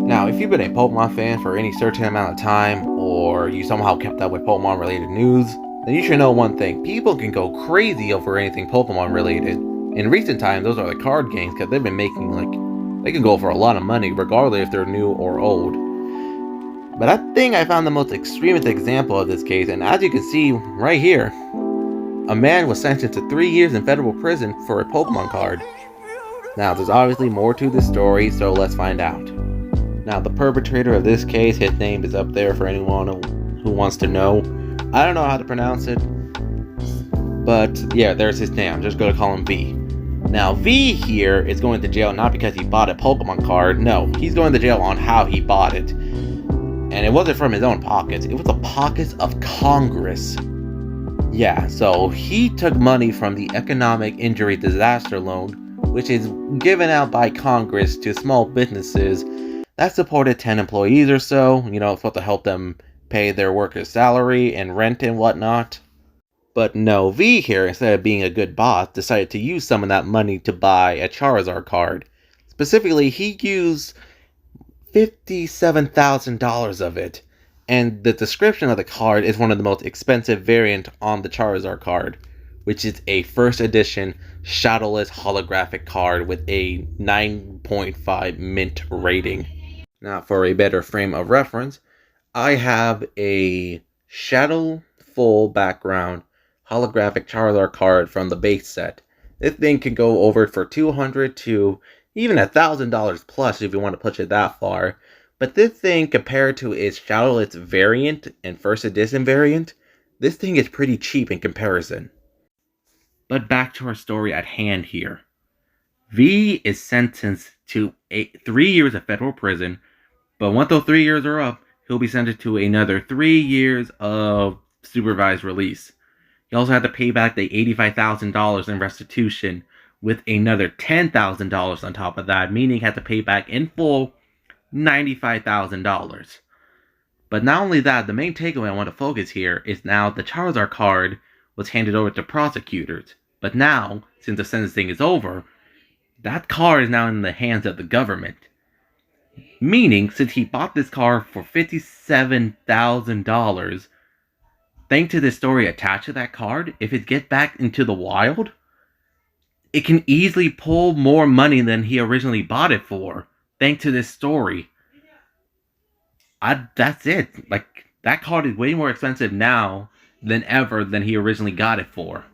Now, if you've been a Pokemon fan for any certain amount of time, or you somehow kept up with Pokemon related news, then you should know one thing. People can go crazy over anything Pokemon related. In recent times, those are the card games, because they've been making, they can go for a lot of money, regardless if they're new or old. But I think I found the most extremist example of this case, and as you can see right here, a man was sentenced to 3 years in federal prison for a Pokemon card. Now, there's obviously more to this story, so let's find out. Now, the perpetrator of this case, his name is up there for anyone who wants to know. I don't know how to pronounce it, but yeah, there's his name. I'm just going to call him V. Now, V here is going to jail not because he bought a Pokemon card. No, he's going to jail on how he bought it. And it wasn't from his own pockets. It was the pockets of Congress. Yeah, so he took money from the Economic Injury Disaster Loan, which is given out by Congress to small businesses that supported 10 employees or so. You know, it's supposed to help them pay their workers' salary and rent and whatnot. But no, V here, instead of being a good boss, decided to use some of that money to buy a Charizard card. Specifically, he used $57,000 of it. And the description of the card is one of the most expensive variant on the Charizard card, which is a first edition shadowless holographic card with a 9.5 mint rating. Now, for a better frame of reference, I have a shadow full background holographic Charizard card from the base set. This thing can go over for $200 to even $1,000 plus if you want to push it that far. But this thing, compared to its shadowless variant and first edition variant, this thing is pretty cheap in comparison. But back to our story at hand here. V is sentenced to 3 years of federal prison, but once those 3 years are up, he'll be sentenced to another 3 years of supervised release. He also had to pay back the $85,000 in restitution, with another $10,000 on top of that, meaning he had to pay back in full $95,000. But not only that, the main takeaway I want to focus here is now the Charizard card was handed over to prosecutors. But now, since the sentencing is over, that card is now in the hands of the government. Meaning, since he bought this card for $57,000, thanks to this story attached to that card, if it gets back into the wild, it can easily pull more money than he originally bought it for, thanks to this story. That's it. That card is way more expensive now than ever than he originally got it for.